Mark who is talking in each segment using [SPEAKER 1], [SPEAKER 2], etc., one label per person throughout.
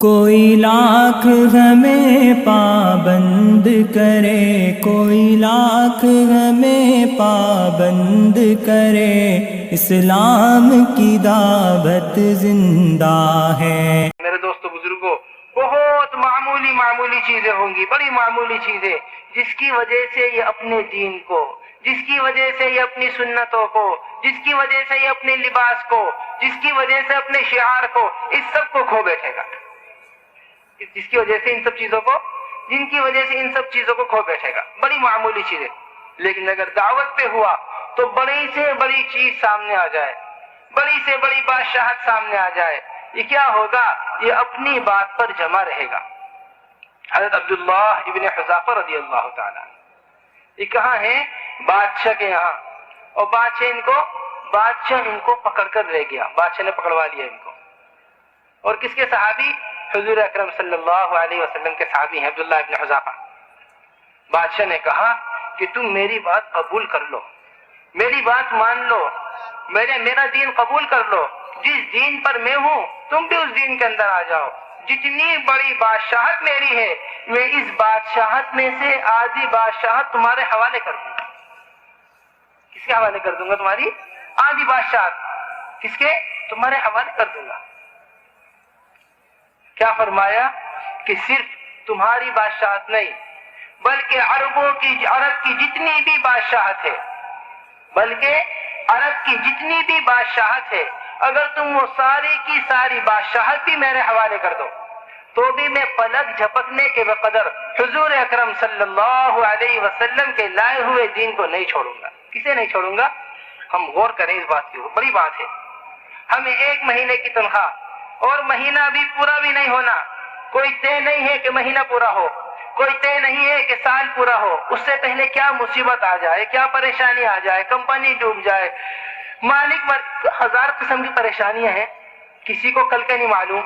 [SPEAKER 1] کوئی لاکھ ہمیں پابند کرے، کوئی لاکھ ہمیں پابند کرے، اسلام کی دعوت زندہ ہے۔
[SPEAKER 2] میرے دوستو بزرگوں، بہت معمولی چیزیں ہوں گی، بڑی معمولی چیزیں، جس کی وجہ سے یہ اپنے دین کو، جس کی وجہ سے یہ اپنی سنتوں کو، جس کی وجہ سے یہ اپنے لباس کو، جس کی وجہ سے اپنے شعار کو، اس سب کو کھو بیٹھے گا، جس کی وجہ سے ان سب چیزوں کو، جن کی وجہ سے ان سب چیزوں کو کھو بیٹھے گا۔ بڑی معمولی چیزیں، لیکن اگر دعوت پہ ہوا تو بڑی سے بڑی چیز سامنے آ جائے، بڑی سے بڑی بادشاہت سامنے آ جائے، یہ کیا ہوگا؟ یہ اپنی بات پر جمع رہے گا۔ حضرت عبداللہ ابن حذافہ رضی اللہ تعالیٰ، یہ کہاں ہیں؟ بادشاہ کے یہاں، اور بادشاہ ان کو پکڑ کر لے گیا، بادشاہ نے پکڑوا لیا ان کو۔ اور کس کے صحابی؟ حضور اکرم صلی اللہ علیہ وسلم کے صحابی ہیں عبداللہ ابن حذافہ۔ بادشاہ نے کہا کہ تم میری بات قبول کر لو، میری بات مان لو، میرا دین قبول کر لو، جس دین پر میں ہوں تم بھی اس دین کے اندر آ جاؤ۔ جتنی بڑی بادشاہت میری ہے، میں اس بادشاہت میں سے آدھی بادشاہت تمہارے حوالے کر دوں گا۔ کس کے حوالے کر دوں گا؟ تمہاری آدھی بادشاہت کس کے؟ تمہارے حوالے کر دوں گا۔ کیا فرمایا؟ کہ صرف تمہاری بادشاہت نہیں، بلکہ عرب کی جتنی بھی بادشاہت ہے، اگر تم وہ ساری کی ساری بادشاہت بھی میرے حوالے کر دو تو بھی میں پلک جھپکنے کے بقدر حضور اکرم صلی اللہ علیہ وسلم کے لائے ہوئے دین کو نہیں چھوڑوں گا۔ کسے نہیں چھوڑوں گا؟ ہم غور کریں اس بات کی، بڑی بات ہے۔ ہمیں 1 مہینے کی تنخواہ، اور مہینہ بھی پورا بھی نہیں ہونا، کوئی طے نہیں ہے کہ مہینہ پورا ہو، کوئی طے نہیں ہے کہ سال پورا ہو، اس سے پہلے کیا مصیبت آ جائے، کیا پریشانی آ جائے، کمپنی ڈوب جائے، مالک 1000 قسم کی پریشانیاں ہیں، کسی کو کل کے نہیں معلوم۔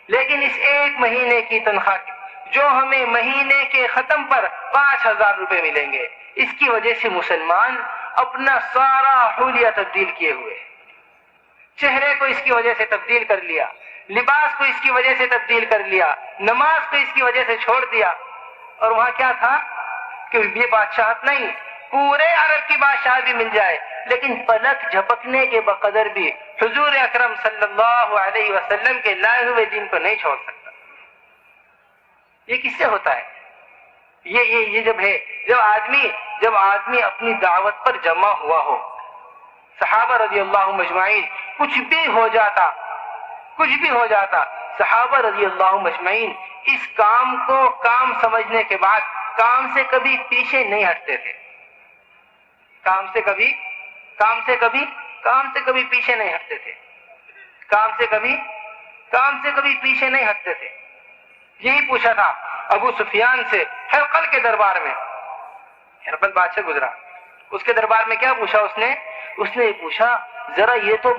[SPEAKER 2] لیکن اس 1 مہینے کی تنخواہ جو ہمیں مہینے کے ختم پر 5000 روپے ملیں گے، اس کی وجہ سے مسلمان اپنا سارا حلیہ تبدیل کیے ہوئے، چہرے کو اس کی وجہ سے تبدیل کر لیا، لباس کو اس کی وجہ سے تبدیل کر لیا، نماز کو اس کی وجہ سے چھوڑ دیا۔ اور وہاں کیا تھا کہ یہ بادشاہت نہیں، پورے عرب کی بادشاہت بھی مل جائے، لیکن پلک جھپکنے کے بقدر بھی حضور اکرم صلی اللہ علیہ وسلم کے لائے ہوئے دین کو نہیں چھوڑ سکتا۔ یہ کس سے ہوتا ہے؟ یہ جب آدمی اپنی دعوت پر جمع ہوا ہو۔ صحابہ رضی اللہ مجمعین، کچھ بھی ہو جاتا، صحابہ رضی اللہ مجمعین اس کام کو کام سمجھنے کے بعد کام سے کبھی پیچھے نہیں ہٹتے تھے، کام سے کبھی پیچھے نہیں ہٹتے تھے، کام سے کبھی پیچھے نہیں ہٹتے تھے۔ یہی پوچھا تھا ابو سفیان سے ہرقل کے دربار میں، ہرقل بادشاہ گزرا، اس کے دربار میں کیا پوچھا اس نے یہ پوچھا، ذرا یہ تو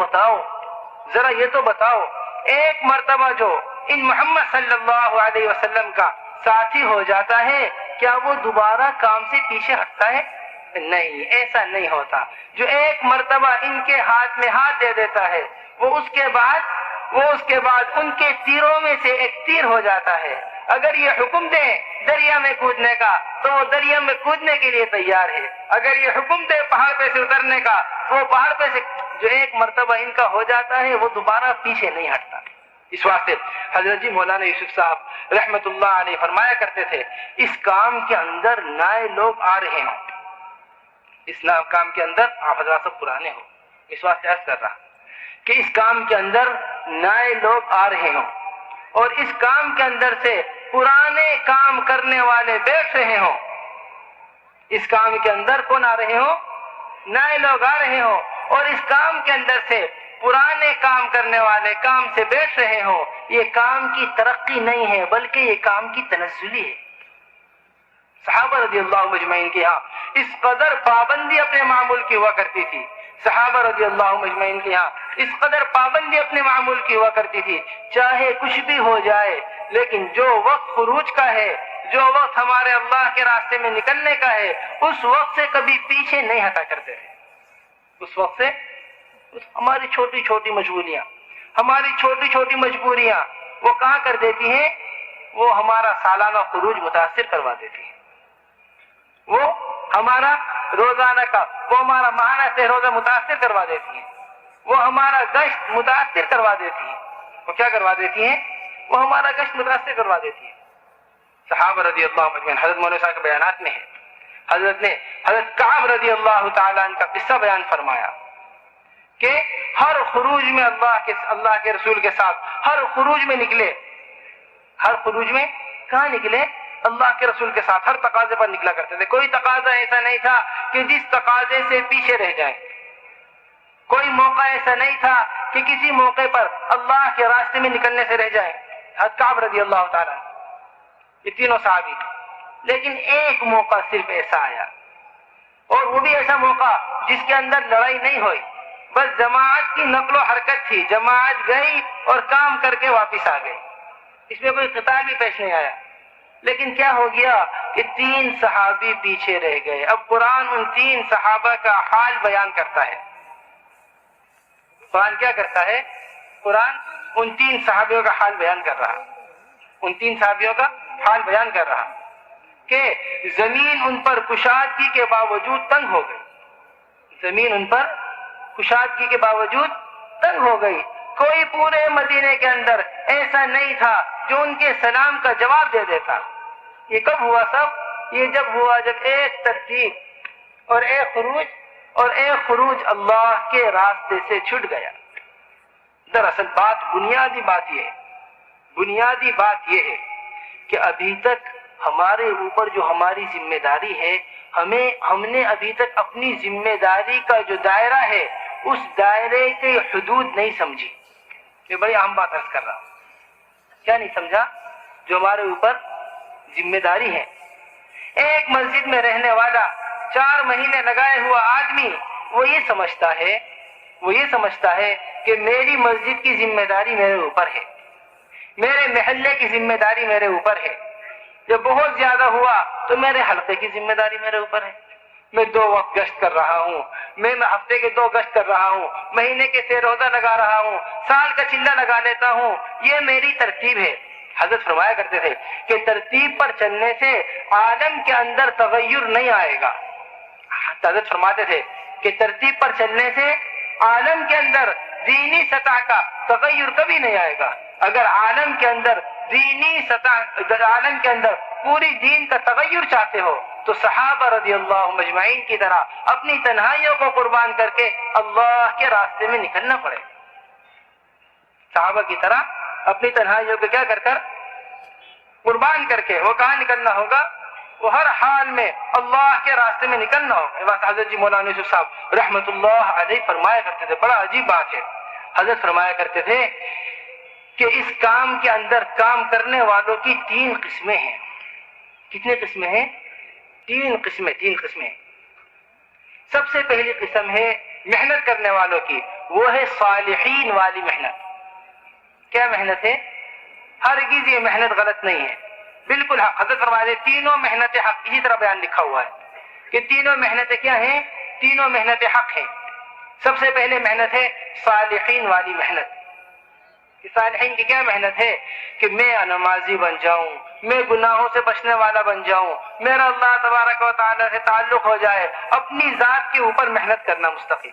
[SPEAKER 2] بتاؤ، ایک مرتبہ جو ان محمد صلی اللہ علیہ وسلم کا ساتھی ہو جاتا ہے، کیا وہ دوبارہ کام سے پیچھے ہٹتا ہے؟ نہیں، ایسا نہیں ہوتا۔ جو ایک مرتبہ ان کے ہاتھ میں ہاتھ دے دیتا ہے، وہ اس کے بعد ان کے تیروں میں سے ایک تیر ہو جاتا ہے۔ اگر یہ حکم دے دریا میں کودنے کا تو وہ دریا میں کودنے کے لیے تیار ہے، اگر یہ حکم دے پہاڑ پہ سے اترنے کا تو وہ پہاڑ پہ سے، جو ایک مرتبہ ان کا ہو جاتا ہے وہ دوبارہ پیچھے نہیں ہٹتا۔ اس واسطے حضرت جی مولانا یوسف صاحب رحمت اللہ علیہ فرمایا کرتے تھے، اس کام کے اندر نئے لوگ آ رہے ہیں، اس کام کے اندر آپ حضرات سب پرانے ہو، اس واسطے عرض کر رہا کہ اس کام کے اندر نئے لوگ آ رہے ہوں، اور اس کام کے اندر سے پرانے کام کرنے والے بیٹھ رہے ہوں۔ اس کام کے اندر کون آ رہے ہوں؟ نئے لوگ آ رہے ہوں، اور اس کام کے اندر سے پرانے کام کرنے والے کام سے بیٹھ رہے ہوں۔ یہ کام کی ترقی نہیں ہے، بلکہ یہ کام کی تنزلی ہے۔ صحابہ رضی اللہ مجمعین کے ہاں اس قدر پابندی اپنے معمول کی ہوا کرتی تھی، صحابہ رضی اللہ مجمعین کے ہاں اس قدر پابندی اپنے معمول کی ہوا کرتی تھی، چاہے کچھ بھی ہو جائے، لیکن جو وقت خروج کا ہے، جو وقت ہمارے اللہ کے راستے میں نکلنے کا ہے، اس وقت سے کبھی پیچھے نہیں ہٹا کرتے تھے۔ اس وقت سے ہماری چھوٹی چھوٹی مشغولیاں، ہماری چھوٹی چھوٹی مجبوریاں، وہ کہاں کر دیتی ہیں؟ وہ ہمارا سالانہ خروج متاثر کروا دیتی ہیں، وہ ہمارا روزانہ کا، وہ ہمارا ماہانہ سے روزہ متاثر کروا دیتی ہیں، وہ ہمارا گشت متاثر کروا دیتی ہیں۔ وہ کیا کروا دیتی ہیں؟ وہ ہمارا گشت متاثر کروا دیتی ہیں۔ صحابہ رضی اللہ عنہ اجمعین، حضرت مولانا صاحب کے بیانات میں ہے، حضرت نے حضرت کعب رضی اللہ تعالیٰ عنہ کا قصہ بیان فرمایا کہ ہر خروج میں اللہ کے رسول کے ساتھ ہر خروج میں نکلے، ہر خروج میں کہاں نکلے؟ اللہ کے رسول کے ساتھ ہر تقاضے پر نکلا کرتے تھے۔ کوئی تقاضا ایسا نہیں تھا کہ جس تقاضے سے پیچھے رہ جائیں، کوئی موقع ایسا نہیں تھا کہ کسی موقع پر اللہ کے راستے میں نکلنے سے رہ جائیں۔ حضرت کعب رضی اللہ تعالیٰ، یہ تینوں صحابی، لیکن ایک موقع صرف ایسا آیا، اور وہ بھی ایسا موقع جس کے اندر لڑائی نہیں ہوئی، بس جماعت کی نقل و حرکت تھی، جماعت گئی اور کام کر کے واپس آ گئی، اس میں کوئی قتال بھی پیش نہیں آیا۔ لیکن کیا ہو گیا کہ 3 صحابی پیچھے رہ گئے۔ اب قرآن ان 3 صحابہ کا حال بیان کرتا ہے۔ قرآن کیا کرتا ہے؟ قرآن ان 3 صحابیوں کا حال بیان کر رہا، ان 3 صحابیوں کا حال بیان کر رہا کہ زمین ان پر کشادگی کے باوجود تنگ ہو گئی، زمین ان پر کشادگی کے باوجود تنگ ہو گئی۔ کوئی پورے مدینے کے اندر ایسا نہیں تھا جو ان کے سلام کا جواب دے دیتا۔ یہ کب ہوا سب؟ یہ جب ہوا جب ایک ترتیب اور ایک خروج اللہ کے راستے سے چھٹ گیا۔ دراصل بنیادی بات یہ ہے کہ ابھی تک ہمارے اوپر جو ہماری ذمہ داری ہے، ہم نے ابھی تک اپنی ذمہ داری کا جو دائرہ ہے اس دائرے کے حدود نہیں سمجھی۔ یہ بڑی عام بات عرض کر رہا ہوں، کیا نہیں سمجھا؟ جو ہمارے اوپر ذمہ داری ہے۔ ایک مسجد میں رہنے والا 4 مہینے لگائے ہوا آدمی وہ یہ سمجھتا ہے کہ میری مسجد کی ذمہ داری میرے اوپر ہے، میرے محلے کی ذمہ داری میرے اوپر ہے، جب بہت زیادہ ہوا تو میرے حلقے کی ذمہ داری میرے اوپر ہے، میں 2 وقت گشت کر رہا ہوں، میں ہفتے کے 2 گشت کر رہا ہوں، مہینے کے 3 روزہ لگا رہا ہوں، سال کا چلہ لگا لیتا ہوں، یہ میری ترتیب ہے۔ حضرت فرمایا کرتے تھے کہ ترتیب پر چلنے سے عالم کے اندر تغیر نہیں آئے گا۔ حضرت فرماتے تھے کہ ترتیب پر چلنے سے عالم کے اندر دینی سطح کا تغیر کبھی نہیں آئے گا۔ اگر عالم کے اندر پوری دین کا تغیر چاہتے ہو تو صحابہ رضی اللہ مجمعین کی طرح اپنی تنہائیوں کو قربان کر کے اللہ کے راستے میں نکلنا پڑے۔ صحابہ کی طرح اپنی تنہائیوں کو کیا کر قربان کر کے وہ کہاں نکلنا ہوگا؟ وہ ہر حال میں اللہ کے راستے میں نکلنا ہوگا۔ بس حضرت جی مولانا یوسف صاحب رحمت اللہ علیہ فرمایا کرتے تھے، بڑا عجیب بات ہے، حضرت فرمایا کرتے تھے کہ اس کام کے اندر کام کرنے والوں کی 3 قسمیں ہیں۔ کتنے قسمیں ہیں؟ 3 قسمیں۔ سب سے پہلی قسم ہے محنت کرنے والوں کی، وہ ہے صالحین والی محنت۔ کیا محنت ہے؟ ہرگز یہ محنت غلط نہیں ہے، بالکل حق۔ حضرت فرماتے تینوں محنت حق، اسی طرح بیان لکھا ہوا ہے کہ تینوں محنتیں کیا ہیں؟ تینوں محنتیں حق ہیں۔ سب سے پہلے محنت ہے صالحین والی محنت۔ صالحین کی کیا محنت ہے؟ کہ میں نمازی بن جاؤں، میں گناہوں سے بچنے والا بن جاؤں، میرا اللہ تبارک و تعالی سے تعلق ہو جائے، اپنی ذات کے اوپر محنت کرنا مستقل۔